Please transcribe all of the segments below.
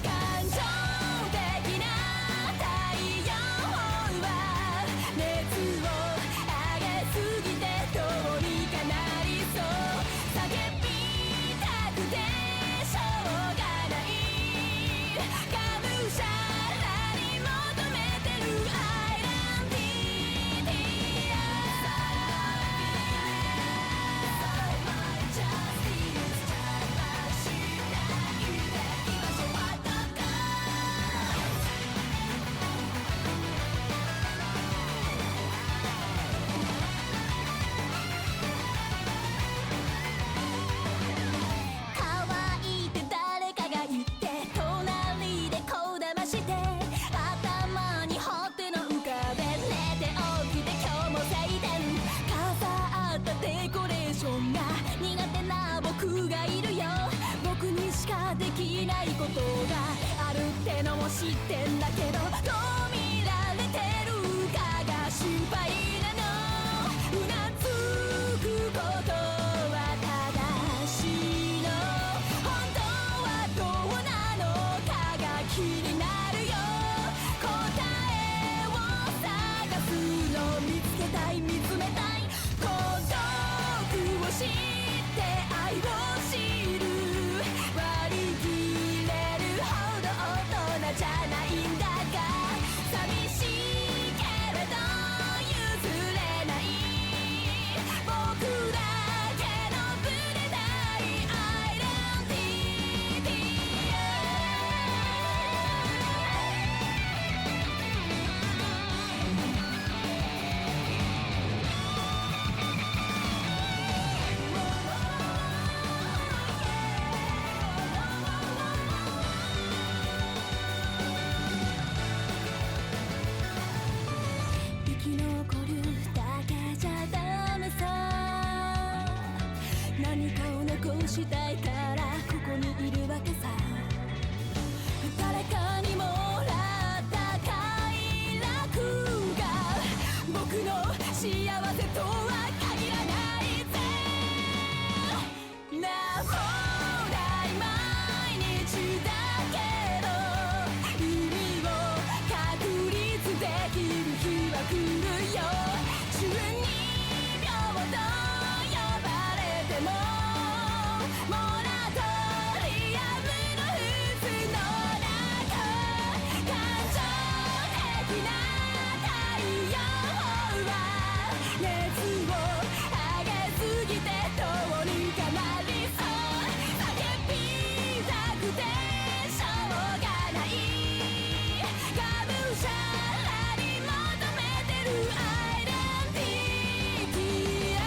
感情的な太陽したいからここにいるわけさ。誰かにもらった快楽が僕の幸せとは限らないぜ。なほない毎日だけど意味を確立できる日は来るよ。12秒と呼ばれてもモラトリアムの渦の中、感情的な太陽は熱を上げすぎてどうにかなりそう。叫びたくてしょうがない。がむしゃらに求めてるアイデンティティ。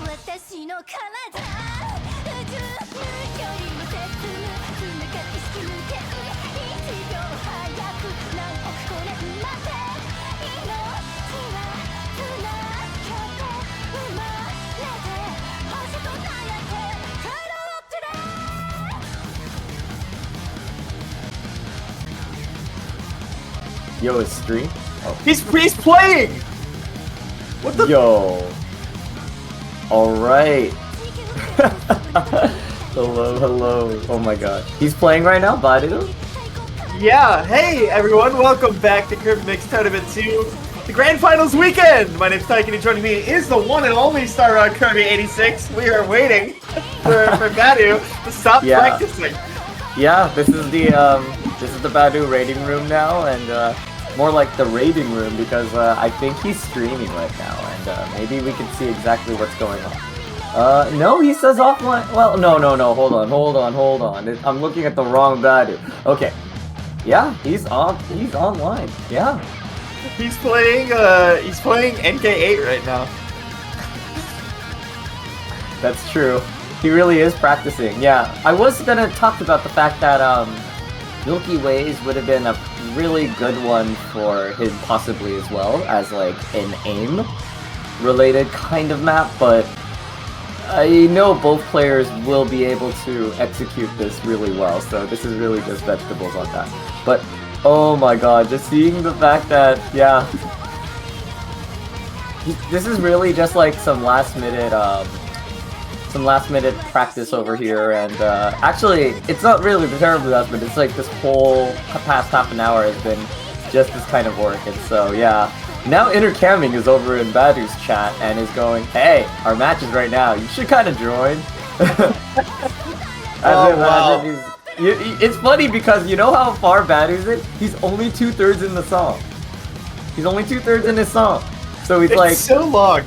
私の体宇宙よりも進むつながって引き抜ける1秒早く何億個年まで命はつながって生まれて星と悩んで帰ろうってね。 Yo, is stream? Oh. He's playing! What the? Yo. Alright. Hello, hello. Oh my god. He's playing right now, Badeu? Yeah, hey everyone, welcome back to KMT2 Tournament 2, the Grand Finals weekend! My name's Tyke and joining me is the one and only Star on KMT86. We are waiting for badeu to stop practicing. Yeah, this is the Badeu raiding room now, and more like the raiding room because I think he's streaming right now, and maybe we can see exactly what's going on. No, he says offline. Well, no, hold on. I'm looking at the wrong Badeu. Okay. Yeah, he's online. Yeah. He's playing NK8 right now. That's true. He really is practicing. Yeah. I was gonna talk about the fact that Milky Ways would have been a really good one for him possibly as well as like an aim. related kind of map, but I know both players will be able to execute this really well, so this is really just vegetables on that. But, oh my god, just seeing the fact that, yeah, this is really just like some last minute practice over here, and actually, it's not really the terribly last, but it's like this whole past half an hour has been just this kind of work, and so, yeah. Now Intercambing is over in Badeu's chat and is going, hey, our match is right now, you should kind of join. It's funny because you know how far Badeu's in? He's only 2/3 in the song. He's only 2/3 in his song. So he's like... It's so long.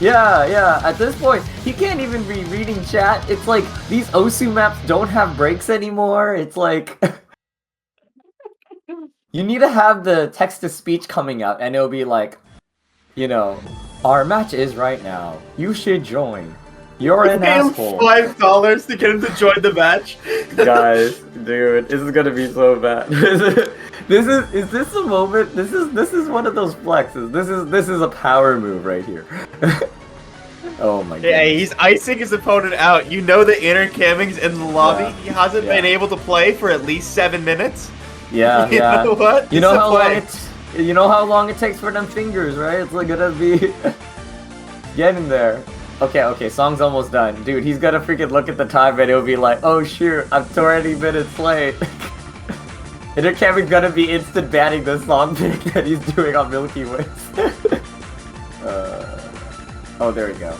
Yeah, at this point, he can't even be reading chat. It's like, these Osu maps don't have breaks anymore. It's like... You need to have the text-to-speech coming out, and it'll be like, you know, our match is right now. You should join. You're an asshole. $5 to get him to join the match. Guys, dude, this is gonna be so bad. Is this the moment? This is one of those flexes. This is a power move right here. Oh my god. Yeah, he's icing his opponent out. You know the Intercambing's in the lobby. Yeah. He hasn't been able to play for at least 7 minutes. Yeah, You know what? You know It's a how play. long you know how long it takes for them fingers, right? It's like gonna be getting there. Okay, song's almost done. Dude, he's gonna freaking look at the time and it'll be like, oh shoot, I'm 20 minutes late. Intercambing's gonna be instant banning the song pick that he's doing on Milky Ways. Oh, there we go.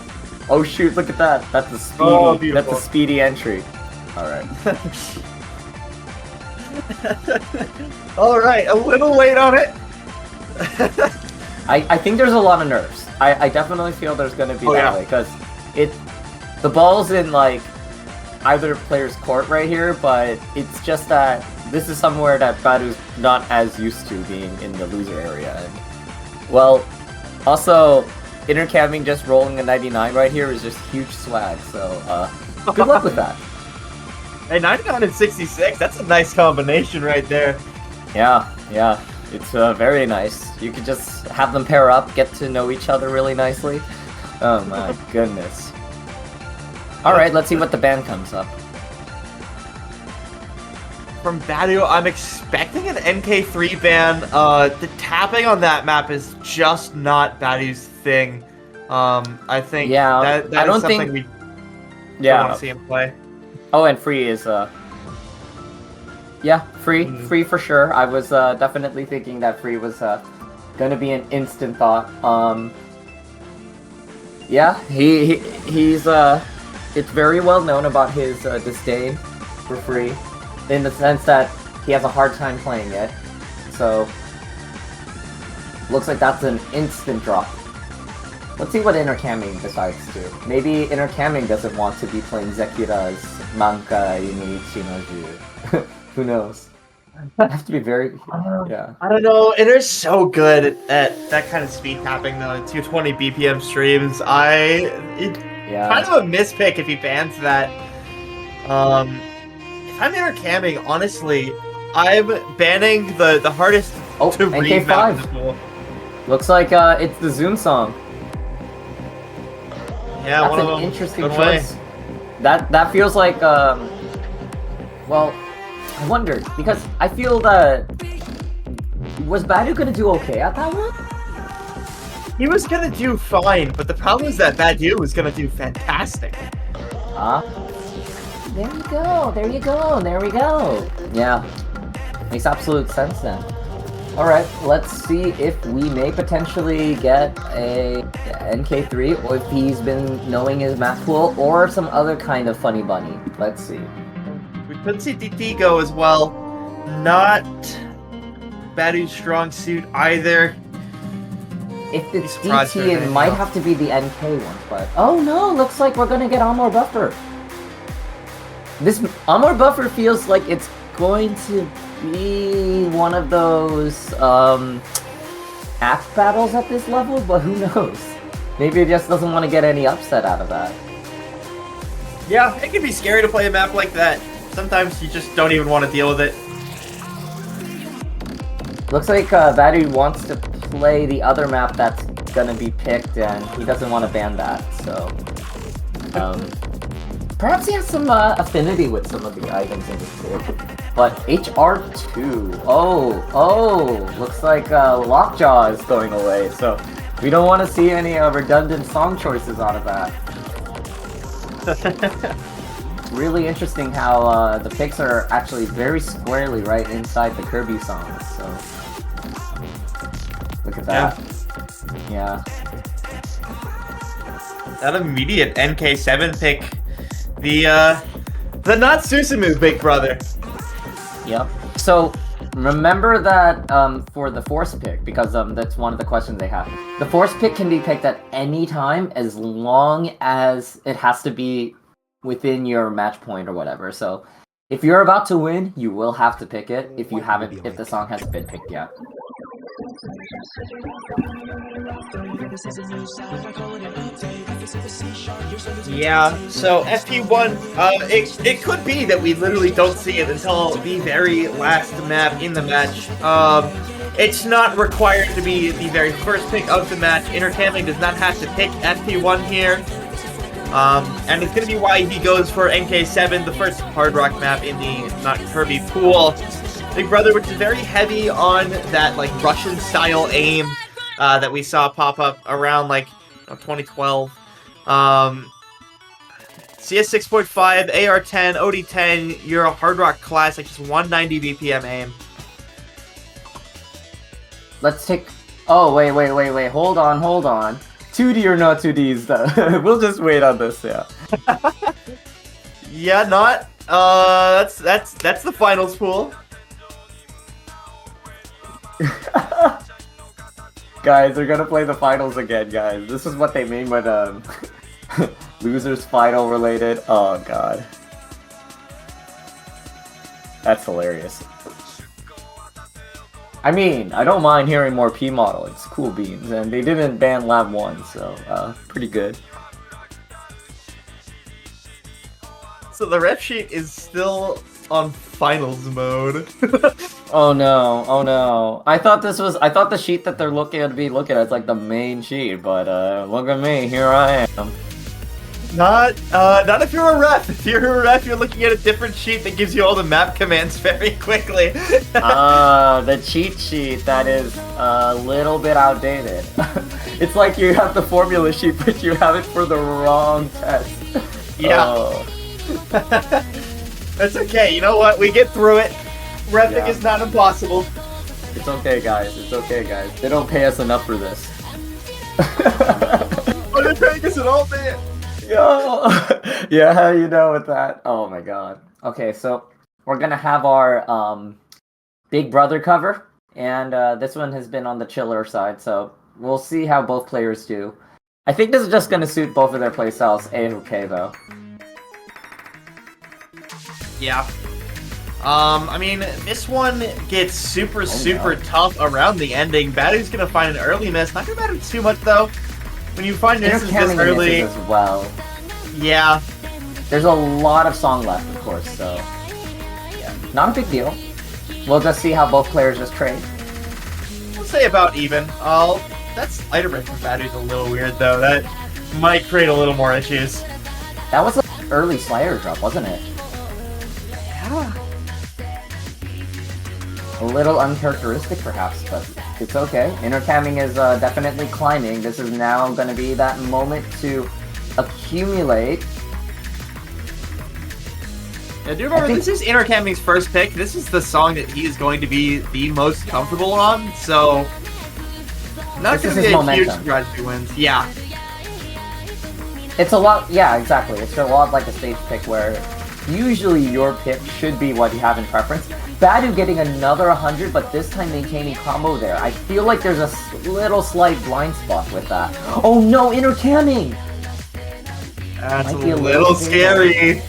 Oh shoot, look at that. That's a speedy, that's a speedy entry. Alright. Alright, a little late on it. I think there's a lot of nerves. I definitely feel there's gonna be that way, because the ball's in like either player's court right here, but it's just that this is somewhere that Badeu's not as used to being in the loser area. And, well, also, Intercambing just rolling a 99 right here is just huge swag, so good luck with that. Hey, 99 and 66, that's a nice combination right there. Yeah, it's very nice. You could just have them pair up, get to know each other really nicely. Oh my goodness. Alright, let's see what the band comes up. From Badeu, I'm expecting an NK3 ban. The tapping on that map is just not Badeu's thing. I think that I don't is something think we don't want to see him play. Oh, and free is yeah, free for sure. I was definitely thinking that free was gonna be an instant thought. Yeah, he's it's very well known about his disdain for free, in the sense that he has a hard time playing it. So looks like that's an instant drop. Let's see what Intercambing decides to. Maybe Intercambing doesn't want to be playing Zekira's Manka Inichi no Ju. Who knows? I have to be very... yeah. I don't know. Inter's so good at that kind of speed tapping, though. 220 BPM streams. Kind of a mispick if he bans that. If I'm Intercambing, honestly, I'm banning the hardest to read map in the pool. Looks like it's the Zoom song. Yeah, that's one of an them. interesting choice. That feels like well, I wondered because I feel that was Badeu gonna do okay at that one? He was gonna do fine, but the problem is that Badeu was gonna do fantastic. There you go. Yeah, makes absolute sense then. Alright, let's see if we may potentially get a NK3, or if he's been knowing his map pool, or some other kind of funny bunny. Let's see. We could see DT go as well. Not Badeu's strong suit either. If it's DT, it might have to be the NK one, but... Oh no, looks like we're gonna get Armor Buffer. This Armor Buffer feels like it's going to be one of those act battles at this level, but who knows? Maybe it just doesn't want to get any upset out of that. Yeah, it can be scary to play a map like that. Sometimes you just don't even want to deal with it. Looks like Badeu wants to play the other map that's gonna be picked, and he doesn't want to ban that. So, perhaps he has some affinity with some of the items in this pick. But HR2, looks like Lockjaw is going away. So we don't want to see any redundant song choices out of that. Really interesting how the picks are actually very squarely right inside the Kirby songs. So look at that. Yeah. That immediate NK7 pick. The not Susumu, big brother. Yep. So remember that for the force pick, because that's one of the questions they have. The force pick can be picked at any time as long as it has to be within your match point or whatever. So if you're about to win, you will have to pick it if the song hasn't been picked yet. Yeah, so FP1, it could be that we literally don't see it until the very last map in the match. It's not required to be the very first pick of the match. Intercambing does not have to pick FP1 here. And it's going to be why he goes for NK7, the first Hard Rock map in the not Kirby pool. Big Brother, which is very heavy on that like Russian-style aim that we saw pop up around like 2012. CS 6.5, AR10, OD10, you're a Hard Rock classic, just 190 BPM aim. Let's take... Oh, wait. Hold on. 2D or not 2Ds, though. We'll just wait on this, yeah. Yeah, not. That's the finals pool. Guys, they're gonna play the finals again, guys. This is what they mean with losers final related. Oh god, that's hilarious. I mean, I don't mind hearing more P model. It's cool beans, and they didn't ban Lab 1, so pretty good. So the ref sheet is still on finals mode. Oh no. I thought the sheet that they're looking at is like the main sheet, but look at me, here I am. Not if you're a ref. If you're a ref, you're looking at a different sheet that gives you all the map commands very quickly. The cheat sheet that is a little bit outdated. It's like you have the formula sheet, but you have it for the wrong test. Yeah. Oh. That's okay, you know what? We get through it. Refing is not impossible. It's okay, guys. They don't pay us enough for this. Oh, they're paying us an all day. Yo! Yeah, how you know with that? Oh my god. Okay, so we're gonna have our Big Brother cover, and this one has been on the chiller side, so we'll see how both players do. I think this is just gonna suit both of their playstyles A-okay though. Yeah. I mean, this one gets super tough around the ending. Badeu's gonna find an early miss. Not gonna matter too much though. When you find misses this early, as well. Yeah. There's a lot of song left, of course, so yeah, not a big deal. We'll just see how both players just trade. We'll say about even. That's item rate from Badeu's a little weird though. That might create a little more issues. That was an early Slayer drop, wasn't it? Yeah. A little uncharacteristic, perhaps, but it's okay. Intercambing is definitely climbing. This is now going to be that moment to accumulate. Yeah, do remember, this is Intercambing's first pick. This is the song that he is going to be the most comfortable on, so not going to be a huge surprise if he wins. Yeah. It's a lot, yeah, exactly. It's a lot like a stage pick where usually your pick should be what you have in preference. Badeu getting another 100, but this time maintaining combo there. I feel like there's a little slight blind spot with that. Oh no, Intercambing! That's a little scary.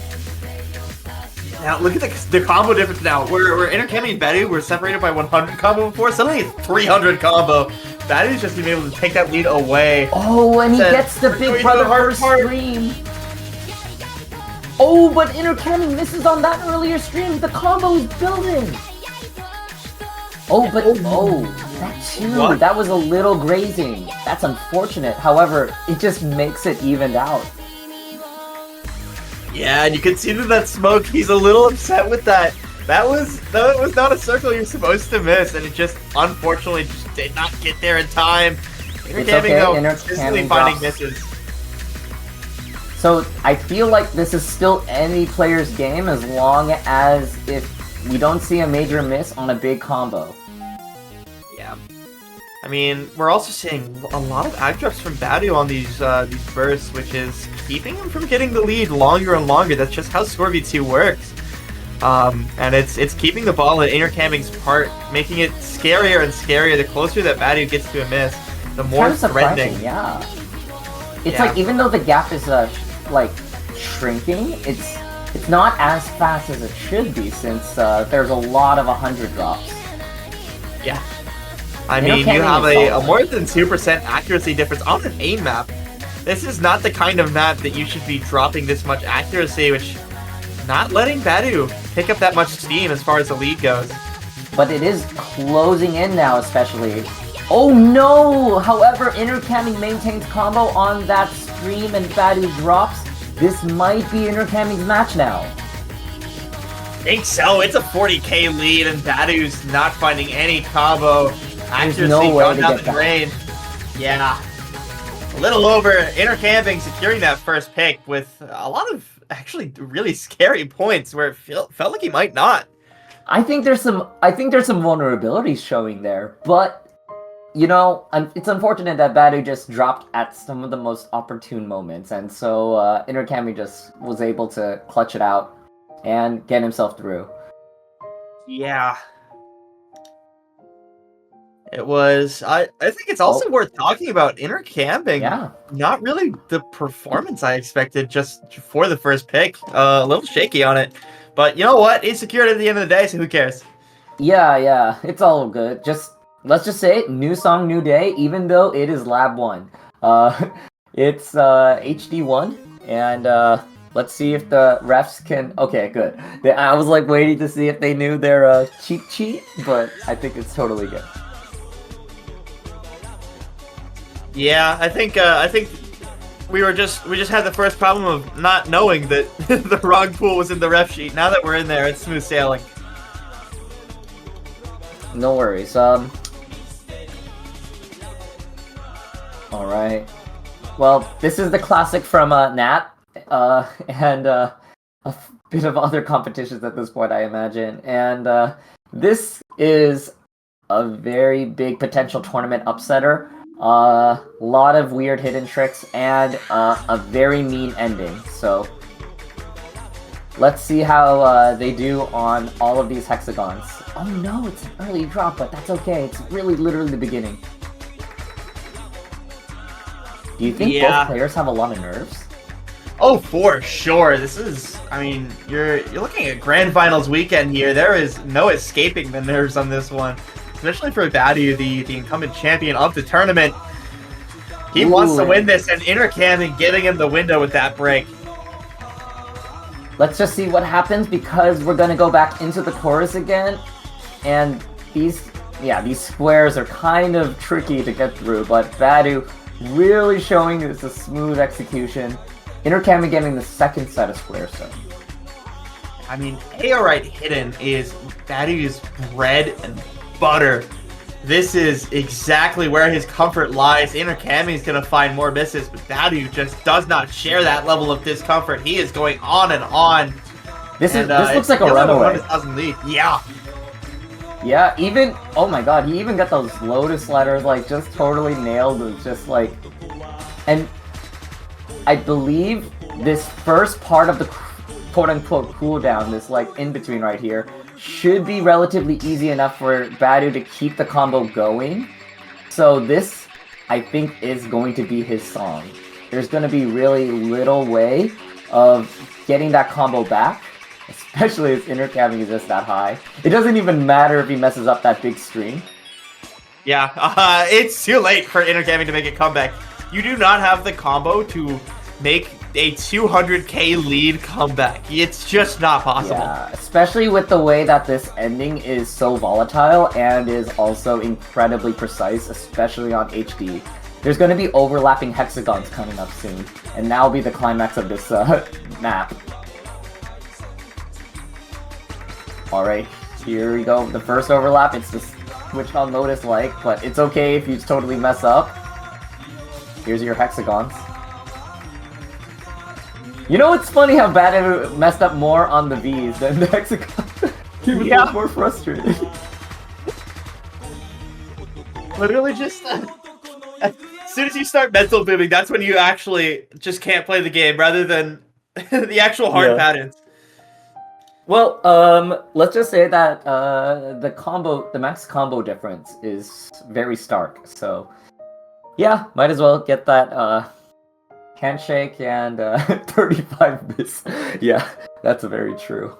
Now look at the combo difference now. We're Intercambing and Badeu were separated by 100 combo before. Suddenly it's 300 combo. Badeu's just been able to take that lead away. Oh, and he gets the Big Brother first stream. Oh, but Intercambing misses on that earlier stream. The combo is building. Oh, but That too, What? that was a little grazing. That's unfortunate. However, it just makes it evened out. Yeah, and you can see that smoke. He's a little upset with that. That was not a circle you're supposed to miss, and it just unfortunately just did not get there in time. Intercambing though, consistently finding misses. So I feel like this is still any player's game as long as if we don't see a major miss on a big combo. Yeah. I mean, we're also seeing a lot of ag drops from badeu on these bursts, which is keeping him from getting the lead longer and longer. That's just how Scorby2 works. And it's keeping the ball in Intercambing's part, making it scarier and scarier. The closer that badeu gets to a miss, the more threatening. Yeah. It's like, even though the gap is like shrinking, it's not as fast as it should be, since there's a lot of 100 drops. Yeah. I mean, you have a more than 2% accuracy difference on an aim map. This is not the kind of map that you should be dropping this much accuracy, which not letting badeu pick up that much steam as far as the lead goes. But it is closing in now, especially. Oh no! However, Intercambing maintains combo on that stream and badeu drops. This might be Intercambing's match now. Think so. It's a 40k lead, and badeu's not finding any combo accuracy going down the drain. Yeah. A little over. Intercambing securing that first pick with a lot of actually really scary points where it felt like he might not. I think there's some vulnerabilities showing there, but you know, it's unfortunate that badeu just dropped at some of the most opportune moments, and so Intercambing just was able to clutch it out and get himself through. Yeah. It was. I think it's also worth talking about Intercambing. Yeah. Not really the performance I expected just for the first pick. A little shaky on it. But you know what? He secured it at the end of the day, so who cares? Yeah. It's all good. Let's just say it, new song, new day, even though it is Lab 1. It's HD1, and let's see if the refs can... Okay, good. I was like waiting to see if they knew their cheat sheet, but I think it's totally good. Yeah, I think we just had the first problem of not knowing that the wrong pool was in the ref sheet. Now that we're in there, it's smooth sailing. No worries. Alright. Well, this is the classic from Nat, and a bit of other competitions at this point, I imagine. And this is a very big potential tournament upsetter. A lot of weird hidden tricks, and a very mean ending. So, let's see how they do on all of these hexagons. Oh no, it's an early drop, but that's okay. It's really literally the beginning. Do you think both players have a lot of nerves? Oh, for sure. This is, I mean, you're looking at Grand Finals weekend here. There is no escaping the nerves on this one. Especially for badeu, the incumbent champion of the tournament. He wants to win this, and Intercambing giving him the window with that break. Let's just see what happens, because we're going to go back into the chorus again. And these squares are kind of tricky to get through, but badeu really showing it's a smooth execution. Intercambing getting the second set of squares, though. I mean, Aorite Hidden is badeu's bread and butter. This is exactly where his comfort lies. Intercambing is going to find more misses, but badeu just does not share that level of discomfort. He is going on and on. This looks like a runaway. Lead. Yeah. Yeah, even, oh my god, he even got those Lotus letters, like, just totally nailed. It was just like, and I believe this first part of the quote-unquote cooldown, this, like, in-between right here, should be relatively easy enough for badeu to keep the combo going. So this, I think, is going to be his song. There's going to be really little way of getting that combo back, especially if Intercambing is just that high. It doesn't even matter if he messes up that big stream. Yeah, it's too late for Intercambing to make a comeback. You do not have the combo to make a 200k lead comeback. It's just not possible. Yeah, especially with the way that this ending is so volatile and is also incredibly precise, especially on HD. There's going to be overlapping hexagons coming up soon, and that'll be the climax of this map. Alright, here we go. The first overlap, it's just which I'll notice but it's okay if you totally mess up. Here's your hexagons. You know, it's funny how badeu messed up more on the V's than the hexagons. He was a lot more frustrated. Literally just... as soon as you start mental booming, that's when you actually just can't play the game, rather than the actual hard patterns. Well, let's just say that the max combo difference is very stark, so yeah, might as well get that handshake and 35 miss. Yeah, that's very true.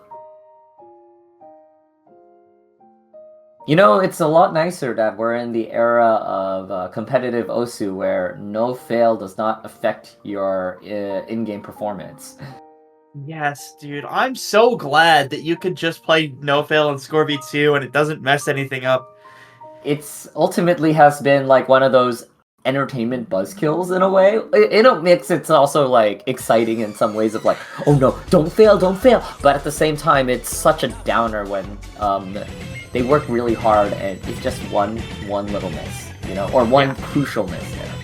You know, it's a lot nicer that we're in the era of competitive Osu where no fail does not affect your in-game performance. Yes, dude. I'm so glad that you could just play no fail and score V2 and it doesn't mess anything up. It's ultimately has been like one of those entertainment buzzkills in a way. In a mix, it's also like exciting in some ways of like, oh no, don't fail. But at the same time, it's such a downer when they work really hard and it's just one little miss, you know, or one crucial miss there.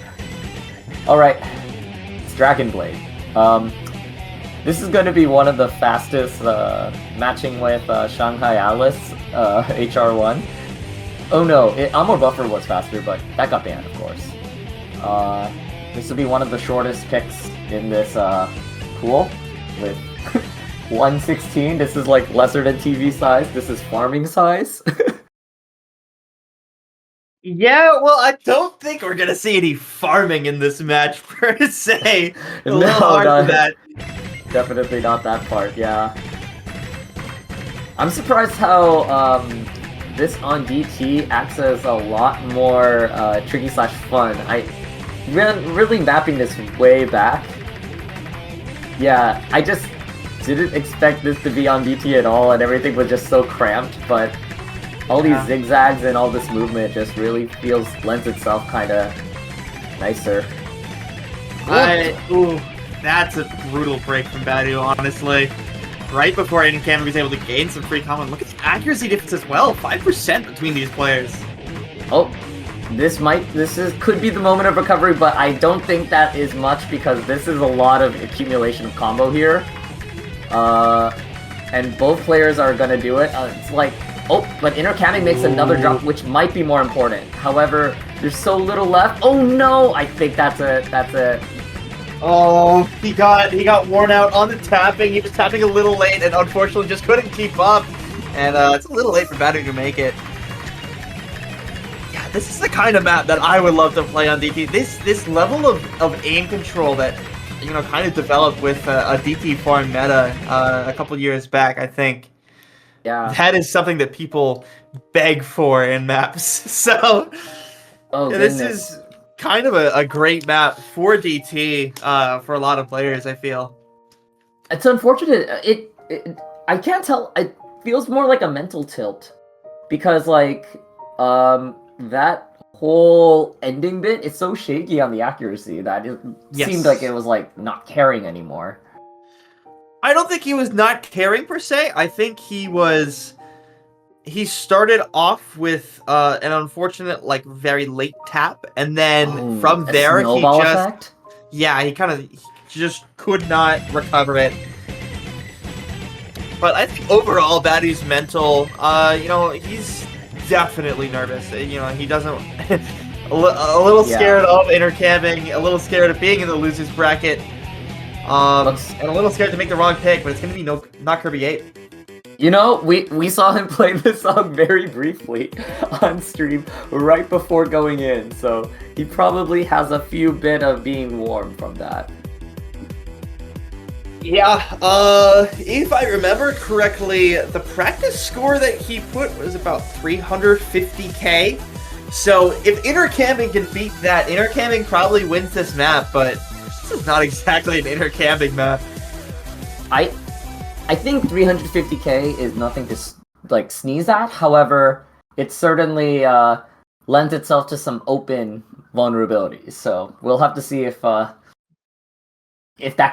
All right, it's Dragon Blade. This is going to be one of the fastest matching with Shanghai Alice HR1. Oh no, Amor Buffer was faster, but that got banned, of course. This will be one of the shortest picks in this pool with 116. This is like lesser than TV size. This is farming size. Yeah, well, I don't think we're gonna see any farming in this match per se. A little hard for that. Definitely not that part, yeah. I'm surprised how this on DT acts as a lot more tricky / fun. I really mapping this way back. Yeah, I just didn't expect this to be on DT at all, and everything was just so cramped. But all these zigzags and all this movement just really lends itself kind of nicer. Ooh, that's a brutal break from badeu, honestly. Right before Intercambing was able to gain some free common. Look at the accuracy difference as well, 5% between these players. Oh, could be the moment of recovery, but I don't think that is much because this is a lot of accumulation of combo here. And both players are gonna do it. It's like, oh, but Intercambing makes another drop, which might be more important. However, there's so little left. Oh no, I think that's it. Oh, he got worn out on the tapping. He was tapping a little late and unfortunately just couldn't keep up. And it's a little late for badeu to make it. Yeah, this is the kind of map that I would love to play on DT. This level of aim control that, you know, kind of developed with a DT farm meta a couple years back, I think. Yeah. That is something that people beg for in maps. So this is kind of a great map for DT for a lot of players, I feel. It's unfortunate. I can't tell. It feels more like a mental tilt because like that whole ending bit is so shaky on the accuracy that it seemed like it was like not caring anymore. I don't think he was not caring per se. I think he started off with an unfortunate, like, very late tap, and then from there he kind of just could not recover it. But I think overall, badeu's mental, you know, he's definitely nervous. You know, he doesn't a little scared of Intercambing, a little scared of being in the losers bracket, and a little scared to make the wrong pick. But it's gonna be not Kirby 8. You know, we saw him play this song very briefly on stream right before going in, so he probably has a few bit of being warm from that. Yeah, if I remember correctly, the practice score that he put was about 350k. So if Intercambing can beat that, Intercambing probably wins this map, but it's is not exactly an intercambing map. I think 350k is nothing to like sneeze at. However, it certainly lends itself to some open vulnerabilities. So we'll have to see if that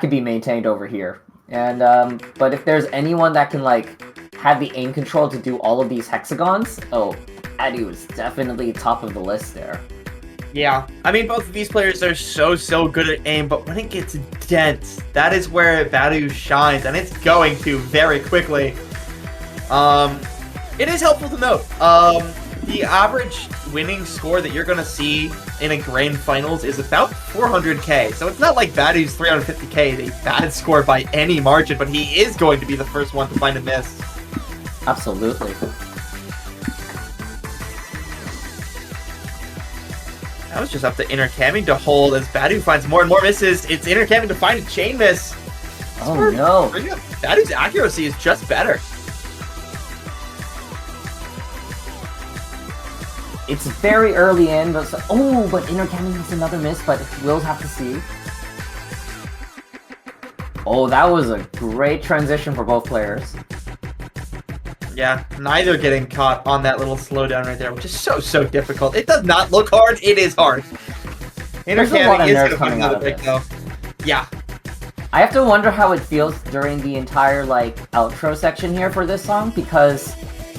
could be maintained over here. And but if there's anyone that can like have the aim control to do all of these hexagons, oh, badeu is definitely top of the list there. Yeah, I mean, both of these players are so good at aim, but when it gets dense, that is where badeu shines, and it's going to very quickly. It is helpful to note, the average winning score that you're going to see in a grand finals is about 400k, so it's not like badeu's 350k is a bad score by any margin, but he is going to be the first one to find a miss. Absolutely. That was just up to Intercambing to hold as badeu finds more and more misses. It's Intercambing to find a chain miss. Oh no. badeu's accuracy is just better. It's very early in, but but Intercambing has another miss, but we'll have to see. Oh, that was a great transition for both players. Yeah, neither getting caught on that little slowdown right there, which is so difficult. It does not look hard, it is hard. Intercambing is going to find another break though. Yeah. I have to wonder how it feels during the entire like outro section here for this song, because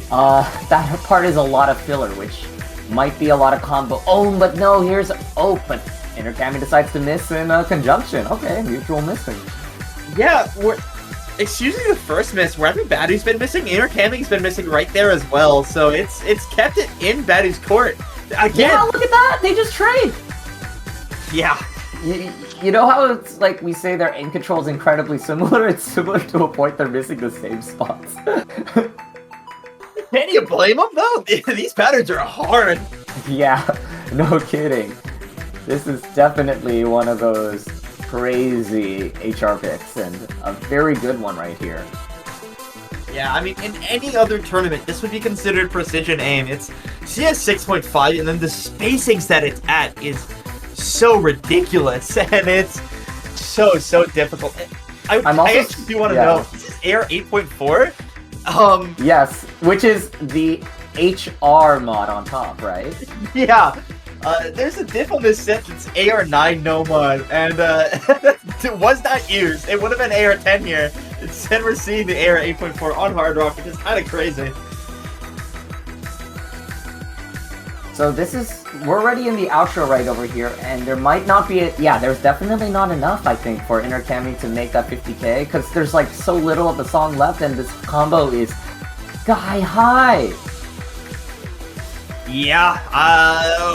that part is a lot of filler, which might be a lot of combo. Oh, but no, but Intercambing decides to miss in conjunction. Okay, mutual missing. Yeah, it's usually the first miss. Wherever badeu's been missing, Intercambing's been missing right there as well. So it's kept it in badeu's court. Again. Yeah, look at that! They just trade! Yeah. You know how it's like we say their aim control is incredibly similar? It's similar to a point they're missing the same spots. Can you blame them though? These patterns are hard. Yeah, no kidding. This is definitely one of those crazy HR picks, and a very good one right here. Yeah, I mean, in any other tournament, this would be considered precision aim. It's CS 6.5, and then the spacings that it's at is so ridiculous, and it's so difficult. I actually do want to know, is this AR 8.4? Yes, which is the HR mod on top, right? Yeah. There's a diff on this set that's AR9 no mod, and it was not used. It would have been AR10 here. Instead, we're seeing the AR 8.4 on Hard Rock, which is kind of crazy. So we're already in the outro right over here, and there might not be there's definitely not enough, I think, for Intercambing to make that 50k, because there's like so little of the song left, and this combo is sky high. Yeah,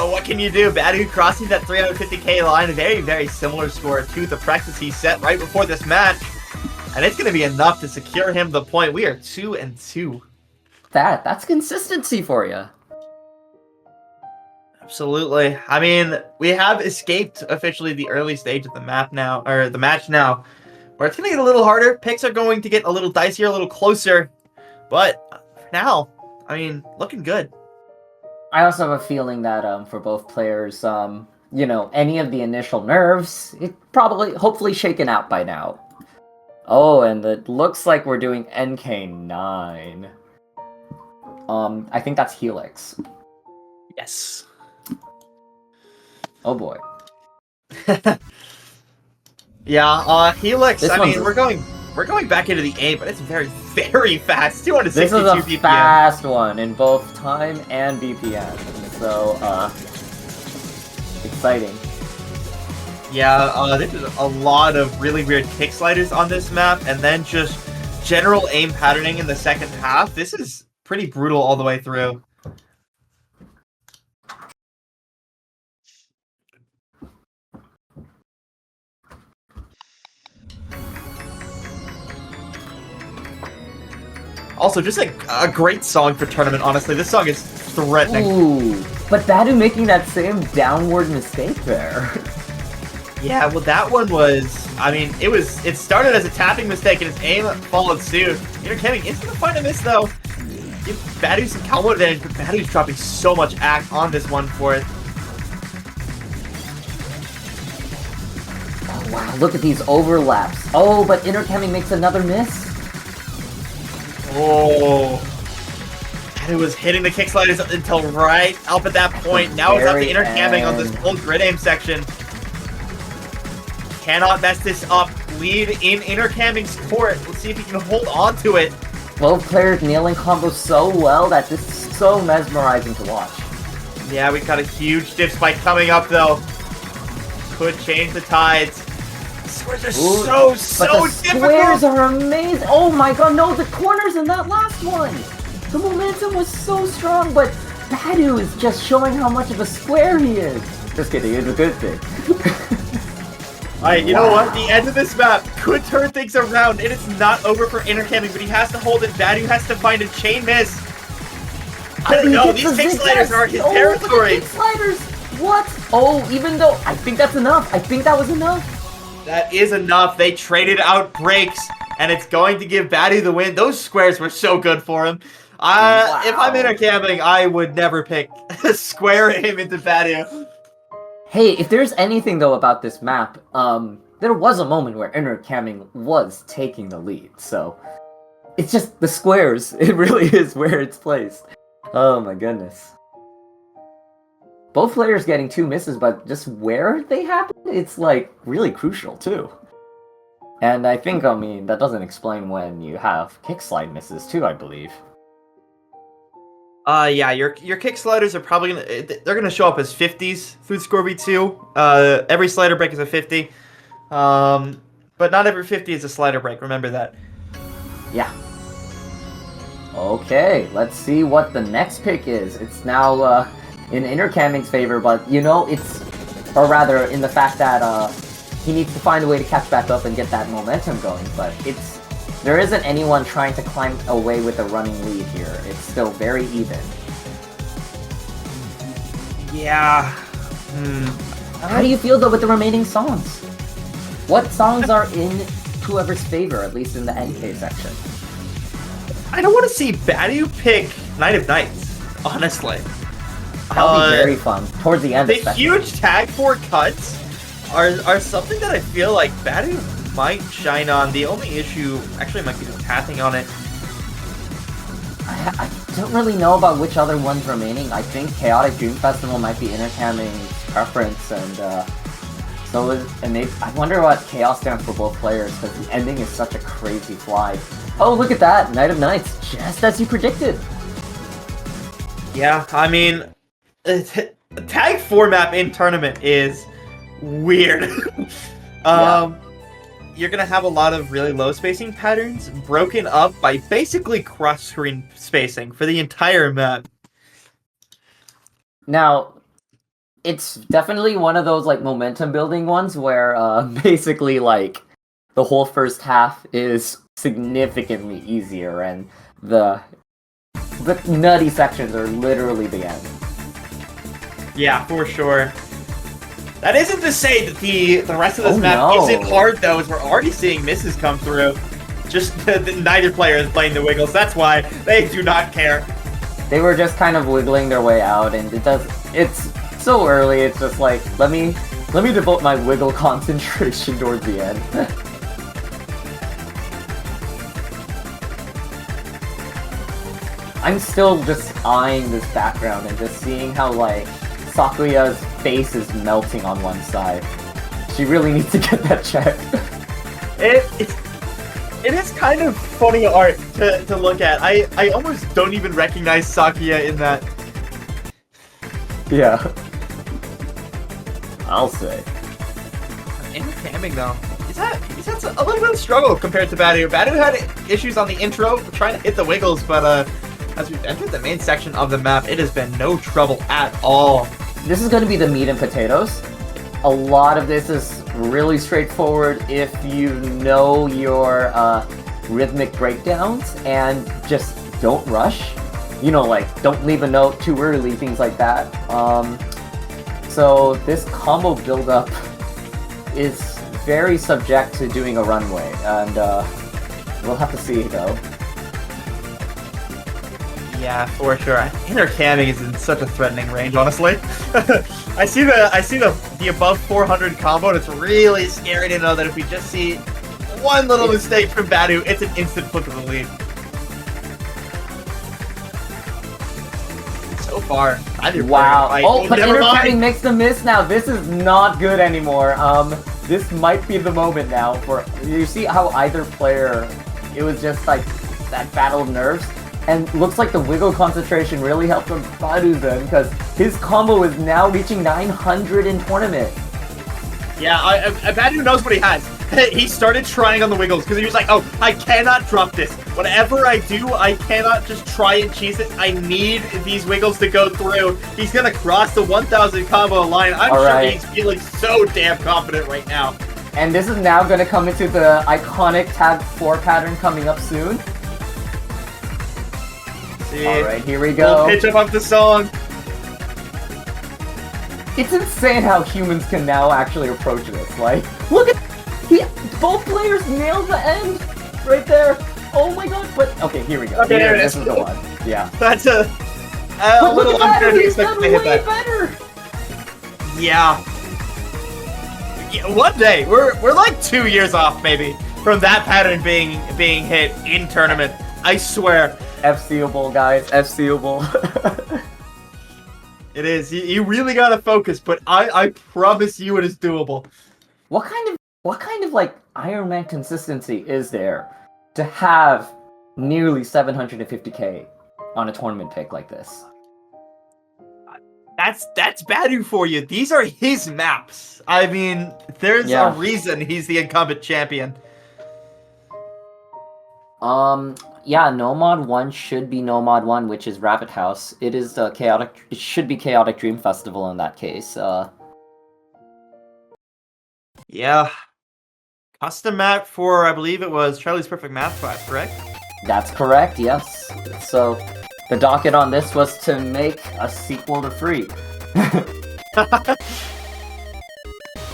what can you do? badeu crossing that 350k line, a very similar score to the practice he set right before this match. And it's going to be enough to secure him the point. We are 2-2. That's consistency for you. Absolutely. I mean, we have escaped officially the early stage of the map now, or the match now, where it's going to get a little harder. Picks are going to get a little dicier, a little closer. But for now, I mean, looking good. I also have a feeling that for both players, any of the initial nerves, hopefully shaken out by now. Oh, and it looks like we're doing NK9. I think that's Helix. Yes. Oh boy. Yeah, Helix. We're going back into the A, but it's very fast. 262 This is a BPM. fast one in both time and BPM. So, exciting. Yeah, there's a lot of really weird kick sliders on this map, and then just general aim patterning in the second half. This is pretty brutal all the way through. Also, just a great song for tournament, honestly. This song is threatening. Ooh, but badeu making that same downward mistake there. Yeah, well, that one was, it started as a tapping mistake, and his aim followed suit. Intercambing is going to find a miss, though. Give badeu some combo advantage, but badeu's dropping so much act on this 1/4. Wow, look at these overlaps. Oh, but Intercambing makes another miss. Oh. And it was hitting the kick sliders until right up at that point. Now it's up to Intercambing on this whole grid aim section. Cannot mess this up. Lead in Intercambing's court. Let's see if he can hold on to it. Both players nailing combos so well that this is so mesmerizing to watch. Yeah, we got a huge dip spike coming up though. Could change the tides. The squares are so the difficult. Squares are amazing. Oh my god, no, the corners in that last one. The momentum was so strong, but badeu is just showing how much of a square he is. Just kidding, it's a good thing. Alright, you know what? The end of this map could turn things around, and it's not over for Intercambing, but he has to hold it. badeu has to find a chain miss. I don't know, these kick sliders are his territory. Kick sliders! What? Oh, even though I think that's enough. I think that was enough. That is enough. They traded out breaks, and it's going to give badeu the win. Those squares were so good for him. Wow. If I'm Intercambing, I would never pick square aim into badeu. Hey, if there's anything though about this map, there was a moment where Intercambing was taking the lead, so it's just the squares. It really is where it's placed. Oh my goodness. Both players getting 2 misses, but just where they happen, it's like really crucial too. And I think, I mean, that doesn't explain when you have kick slide misses too, I believe. Yeah, your kick sliders are probably they're gonna show up as 50s through Scorby 2. Every slider break is a 50. But not every 50 is a slider break, remember that. Yeah. Okay, let's see what the next pick is. It's now in Intercambing's favor, but you know, or rather in the fact that he needs to find a way to catch back up and get that momentum going, but there isn't anyone trying to climb away with a running lead here. It's still very even. Yeah. How do you feel though with the remaining songs? What songs are in whoever's favor, at least in the NK section? I don't want to see badeu pick Night of Nights, honestly. That'll be very fun. Towards the end, the especially. huge tag 4 cuts are something that I feel like badeu might shine on. The only issue actually might be just tapping on it. I don't really know about which other ones remaining. I think Chaotic Dream Festival might be Intercambing's preference, and I wonder what Chaos stands for both players, because the ending is such a crazy fly. Oh, look at that! Night of Nights, just as you predicted! Yeah, I mean, tag 4 map in tournament is weird. You're gonna have a lot of really low spacing patterns broken up by basically cross-screen spacing for the entire map. Now, it's definitely one of those like momentum building ones where basically like the whole first half is significantly easier and the nutty sections are literally the end. Yeah, for sure. That isn't to say that the rest of this map isn't hard, though, as we're already seeing misses come through. Just neither player is playing the wiggles. That's why they do not care. They were just kind of wiggling their way out, and it's so early. It's just like let me devote my wiggle concentration towards the end. I'm still just eyeing this background and just seeing how like Sakuya's face is melting on one side. She really needs to get that checked. It is kind of funny art to look at. I almost don't even recognize Sakuya in that. Yeah. I'll say. Intercambing though. He's had a little bit of struggle compared to badeu. badeu had issues on the intro trying to hit the wiggles, but as we've entered the main section of the map, it has been no trouble at all. This is going to be the meat and potatoes. A lot of this is really straightforward if you know your rhythmic breakdowns and just don't rush. You know, like, don't leave a note too early, things like that. So this combo build-up is very subject to doing a runway, and we'll have to see, though. Yeah, for sure. Intercambing is in such a threatening range, honestly. I see the above 400 combo, and it's really scary to know that if we just see one little mistake from badeu, it's an instant flip of the lead. So far, wow. Oh, but never Intercambing mind. makes the miss now. This is not good anymore. This might be the moment now for you see how either player, it was just like that battle of nerves, and looks like the wiggle concentration really helped from badeu then, because his combo is now reaching 900 in tournament. Yeah, badeu knows what he has. He started trying on the wiggles because he was like, oh, I cannot drop this. Whatever I do, I cannot just try and cheese it. I need these wiggles to go through. He's going to cross the 1,000 combo line. I'm sure he's feeling so damn confident right now. And this is now going to come into the iconic tag 4 pattern coming up soon. See, alright, here we go. We'll pitch up the song. It's insane how humans can now actually approach this. Like, look at... both players nailed the end right there. Oh my god! But okay, here we go. Okay, there it this is. is the one. Yeah. That's a little unfair to expect to hit that. Better. Yeah. One day we're like 2 years off maybe from that pattern being hit in tournament. I swear. FCable, guys. FCable. It is. You really gotta focus, but I promise you it is doable. What kind of like Iron Man consistency is there to have nearly 750k on a tournament pick like this? That's badeu for you. These are his maps. I mean, there's a reason he's the incumbent champion. Yeah, Nomad 1 should be Nomad 1, which is Rabbit House. It is chaotic. It should be Chaotic Dream Festival in that case. Yeah. Custom map for, I believe it was Charlie's Perfect Math class, correct? That's correct, yes. So, the docket on this was to make a sequel to Free.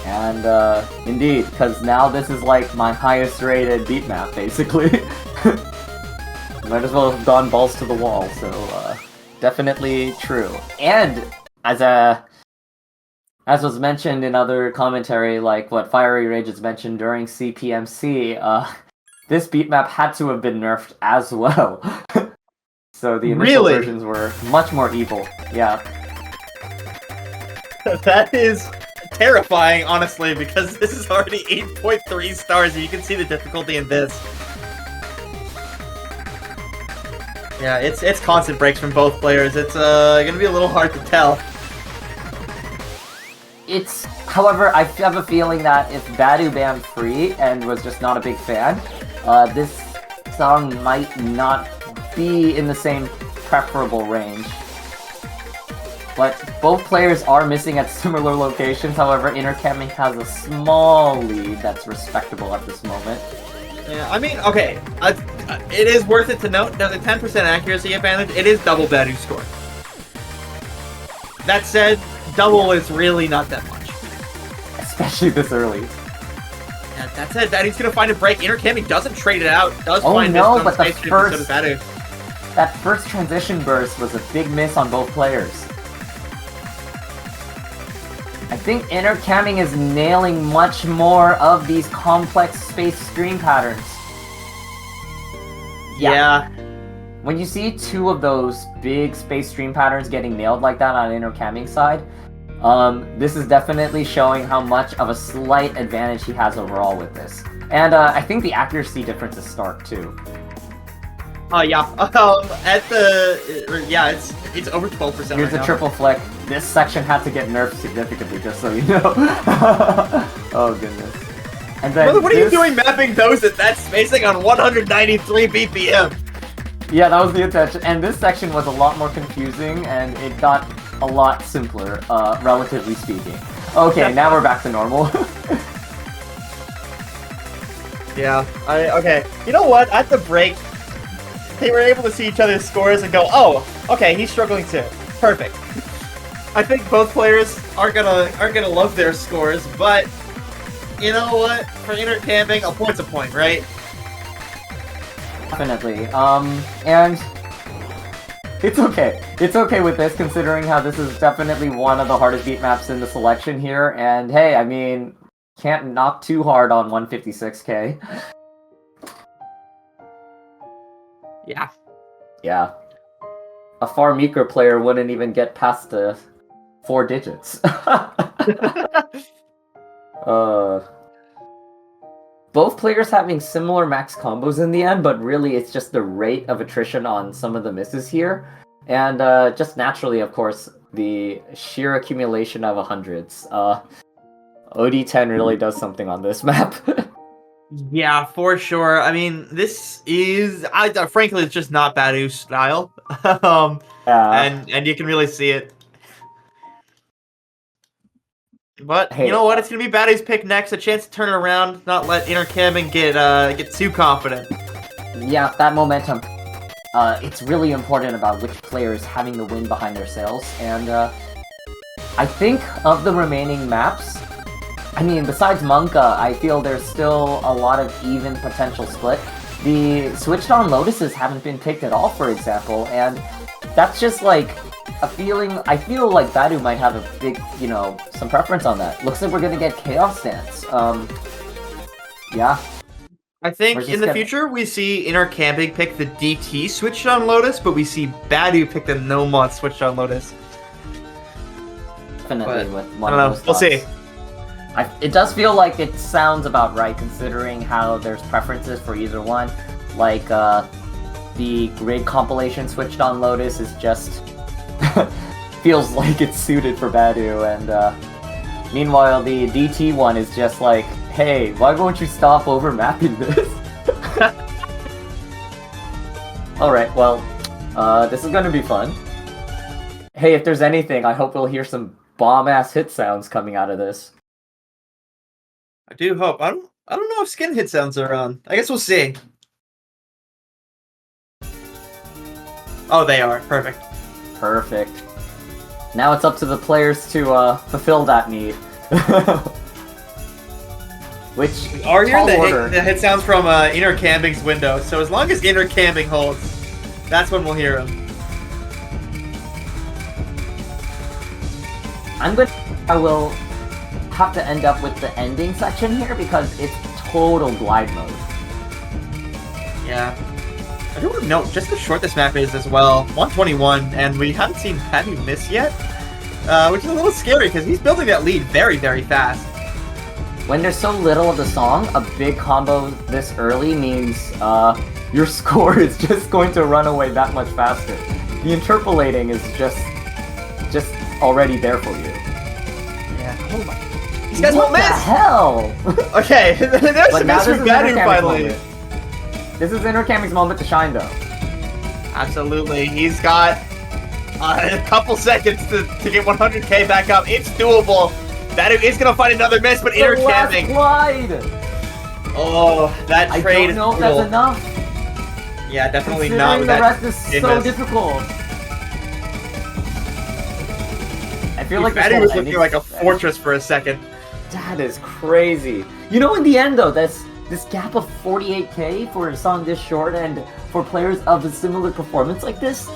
And, indeed, because now this is like my highest rated beat map, basically. Might as well have gone balls to the wall, so, definitely true. And, as was mentioned in other commentary, like what Fiery Rage has mentioned during CPMC, this beat map had to have been nerfed as well. So the initial versions were much more evil. Yeah. That is terrifying, honestly, because this is already 8.3 stars, and you can see the difficulty in this. Yeah, it's constant breaks from both players. It's gonna be a little hard to tell. However, I have a feeling that if badeu banned Free and was just not a big fan, this song might not be in the same preferable range. But both players are missing at similar locations, however, Intercambing has a small lead that's respectable at this moment. Yeah, I mean, okay, it is worth it to note, there's a 10% accuracy advantage, it is double badeu's score. That said, double is really not that much. Especially this early. Yeah, that said, badeu's gonna find a break. Intercambing doesn't trade it out, does oh find no, this but the first... that first transition burst was a big miss on both players. I think Intercambing is nailing much more of these complex space stream patterns. Yeah. When you see two of those big space stream patterns getting nailed like that on Intercambing side, this is definitely showing how much of a slight advantage he has overall with this. And I think the accuracy difference is stark too. Oh yeah, it's over 12%. Here's right a triple flick. This section had to get nerfed significantly, just so you know. Oh goodness. And then what are you doing mapping those at that spacing on 193 BPM? Yeah, that was the intention. And this section was a lot more confusing, and it got a lot simpler, relatively speaking. Okay, now we're back to normal. Yeah, okay. You know what? At the break, they were able to see each other's scores and go, oh, okay, he's struggling too. Perfect. I think both players are gonna love their scores, but you know what? For Intercambing, a point's a point, right? Definitely. And It's okay. It's okay with this, considering how this is definitely one of the hardest beat maps in the selection here. And hey, I mean, can't knock too hard on 156k. Yeah. Yeah. A far meeker player wouldn't even get past the 4 digits. Both players having similar max combos in the end, but really it's just the rate of attrition on some of the misses here. And just naturally, of course, the sheer accumulation of 100s. OD10 really does something on this map. Yeah, for sure. I mean, this is, frankly, it's just not badeu's style. And you can really see it. But Hey, you know what? It's gonna be badeu's pick next. A chance to turn it around, not let Intercambing get too confident. Yeah, that momentum. It's really important about which player is having the win behind their sails. And I think of the remaining maps, I mean, besides Monka, I feel there's still a lot of even potential split. The switched on Lotuses haven't been picked at all, for example, and that's just like a feeling. I feel like badeu might have a big, some preference on that. Looks like we're gonna get Chaos Dance. Yeah. I think in the future we see Intercambing pick the DT switched on Lotus, but we see badeu pick the Nomad switched on Lotus. Definitely with one I don't of know. those We'll see. thoughts. It does feel like it sounds about right, considering how there's preferences for either one. Like, the grade compilation switched on Lotus is just feels like it's suited for badeu, and meanwhile the DT one is just like, hey, why won't you stop overmapping this? Alright, well, this is gonna be fun. Hey, if there's anything, I hope we'll hear some bomb-ass hit sounds coming out of this. I do hope. I don't know if skin hit sounds are on. I guess we'll see. Oh, they are. Perfect. Perfect. Now it's up to the players to fulfill that need. Which We are hearing order. the hit sounds from Intercambing's window, so as long as Intercambing holds, that's when we'll hear them. I will have to end up with the ending section here because it's total glide mode. Yeah. I do want to note just how short this map is as well. 121, and we haven't seen badeu miss yet, which is a little scary because he's building that lead very, very fast. When there's so little of the song, a big combo this early means your score is just going to run away that much faster. The interpolating is just already there for you. Yeah. Oh my. These guys won't miss! What the hell? Okay, there's a miss from badeu finally. This is Intercambing's moment to shine, though. Absolutely. He's got a couple seconds to get 100k back up. It's doable. badeu is going to find another miss, but Intercambing. Glide! Oh, that trade I don't know is if that's brutal. enough. Yeah, definitely Considering not with the that. rest is so difficult. I feel like badeu was looking like a fortress for a second. That is crazy. You know, in the end, though, this gap of 48k for a song this short and for players of a similar performance like this,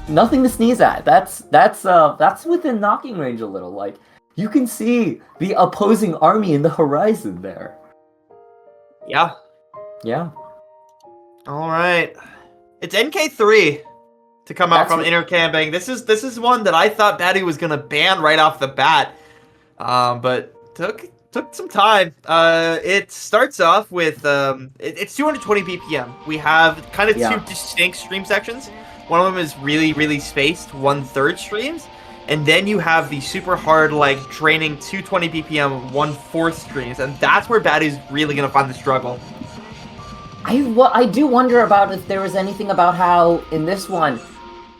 nothing to sneeze at. That's within knocking range a little. Like, you can see the opposing army in the horizon there. Yeah. Yeah. All right. It's NK3 to come out from Intercambing. This is one that I thought badeu was gonna ban right off the bat, but took some time. It starts off with it's 220 BPM. We have kind of two distinct stream sections. One of them is really, really spaced 1/3 streams, and then you have the super hard, like, draining 220 BPM 1/4 streams, and that's where badeu's really gonna find the struggle. I do wonder about if there was anything about how in this one,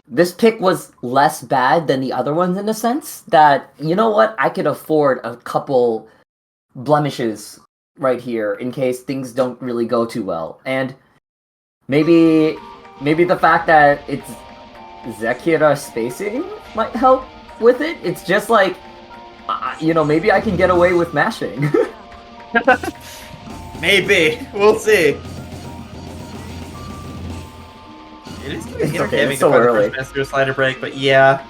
this pick was less bad than the other ones in a sense that, you know what, I could afford a couple blemishes right here in case things don't really go too well. And maybe the fact that it's Zekira spacing might help with it. It's just like, maybe I can get away with mashing. Maybe. We'll see. It is It's okay, Intercambing it's so to find the early. first match to a slider break, but yeah.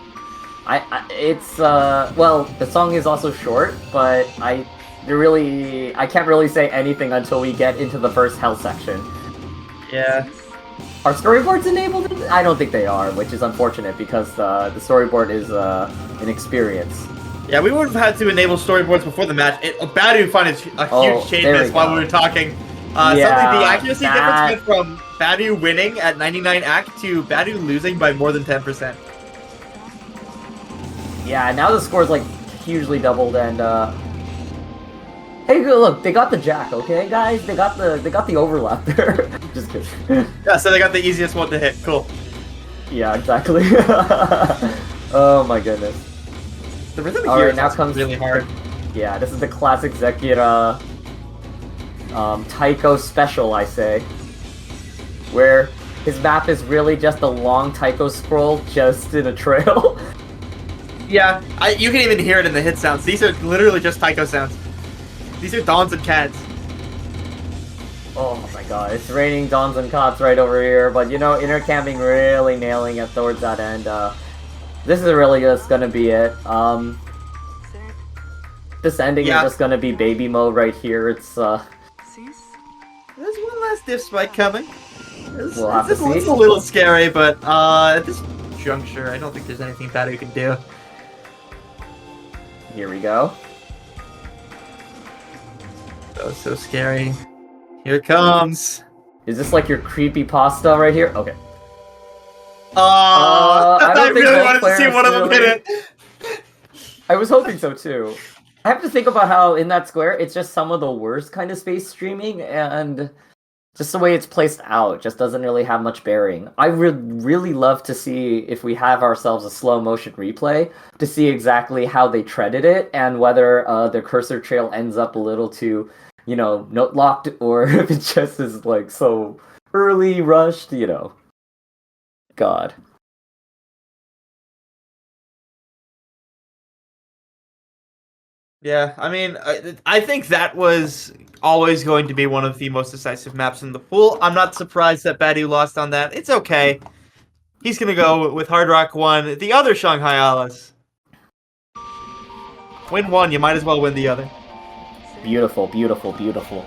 It's well, the song is also short, but I can't really say anything until we get into the first hell section. Yeah. Are storyboards enabled? I don't think they are, which is unfortunate because the storyboard is an experience. Yeah, we would have had to enable storyboards before the match. Badeu found a huge change there this we while go. we were talking. Yeah, Suddenly the accuracy that- difference went from Badeu winning at 99 act to Badeu losing by more than 10%. Yeah, now the score's like hugely doubled, and hey, look, they got the jack, okay, guys? They got the overlap there. Just kidding. Yeah, so they got the easiest one to hit. Cool. Yeah, exactly. Oh my goodness. The rhythm All here right, now is comes really hard. Yeah, this is the classic Zekira Taiko special, I say, where his map is really just a long Taiko scroll just in a trail. Yeah, you can even hear it in the hit sounds. These are literally just Taiko sounds. These are Dawns and Cats. Oh my god, it's raining Dawns and Cots right over here, but you know, Intercambing really nailing it towards that end. This is really just gonna be it. This ending is just gonna be baby mode right here. It's There's one last diff spike coming. We'll have to see. It's a little scary, but at this juncture, I don't think there's anything Badeu can do. Here we go. That was so scary. Here it comes. Is this like your creepy pasta right here? Okay. I don't think really both wanted to see players one of them hit really- it. I was hoping so too. I have to think about how in that square it's just some of the worst kind of space streaming, and just the way it's placed out just doesn't really have much bearing. I would really love to see if we have ourselves a slow motion replay to see exactly how they treaded it and whether the cursor trail ends up a little too, you know, note locked, or if it just is like so early rushed, you know. God. Yeah, I mean, I think that was always going to be one of the most decisive maps in the pool. I'm not surprised that Badeu lost on that. It's okay. He's going to go with Hard Rock 1, the other Shanghai Alice. Win one, you might as well win the other. Beautiful, beautiful, beautiful.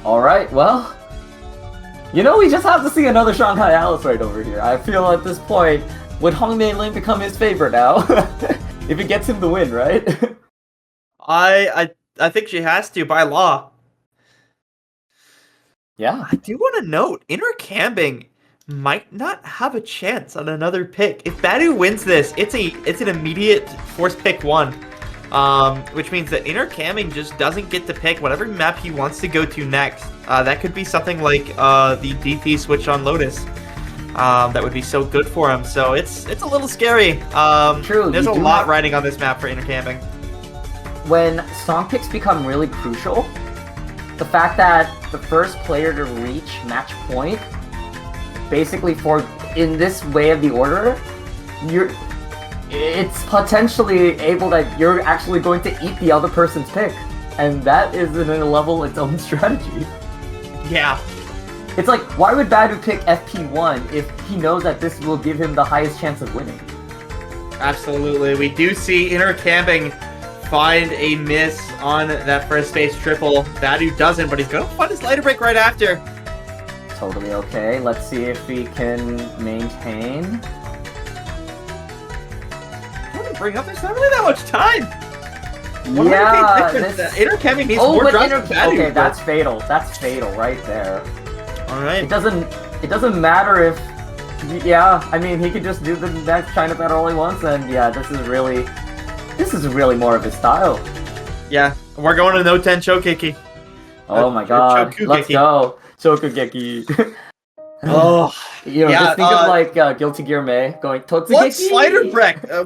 Alright, well, you know, we just have to see another Shanghai Alice right over here. I feel at this point, would Hong Mei Lin become his favorite now? If it gets him the win, right? I think she has to, by law. Yeah. I do want to note, Intercambing might not have a chance on another pick. If Badeu wins this, it's an immediate force pick one. Which means that Intercambing just doesn't get to pick whatever map he wants to go to next. That could be something like the DP switch on Lotus. That would be so good for him. So it's a little scary. True. There's a lot riding on this map for Intercambing. When song picks become really crucial, the fact that the first player to reach match point, basically in this way of the order, it's potentially able that you're actually going to eat the other person's pick, and that is in a level its own strategy. Yeah. It's like, why would Badeu pick FP1 if he knows that this will give him the highest chance of winning? Absolutely. We do see Intercambing find a miss on that first base triple. Badeu doesn't, but he's going to find his lighter break right after. Totally okay. Let's see if he can maintain. Bring up, there's not really that much time. Yeah, Intercambing needs more drops than Badeu. Okay, that's fatal. That's fatal right there. All right. It doesn't matter if, yeah, I mean, he could just do the next China battle all he wants, and yeah, this is really more of his style. Yeah, we're going to no 10 Chokeki. Oh my god, let's go, Chokugeki. Oh, you know, just think of like Guilty Gear May going Totsugeki.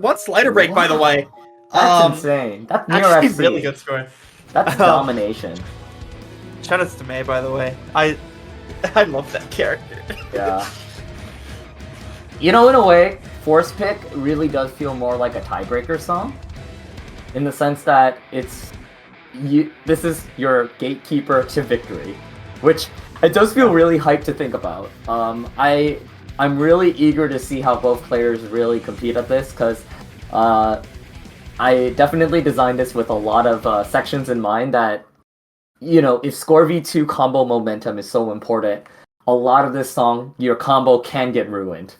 One slider break, by the way. That's insane. That's near actually FC. really good score. That's domination. Shout outs to May, by the way. I love that character. Yeah. You know, in a way, Force Pick really does feel more like a tiebreaker song, in the sense that this is your gatekeeper to victory, which it does feel really hyped to think about. I'm really eager to see how both players really compete at this, because I definitely designed this with a lot of sections in mind that, you know, if Score V2 combo momentum is so important, a lot of this song, your combo can get ruined.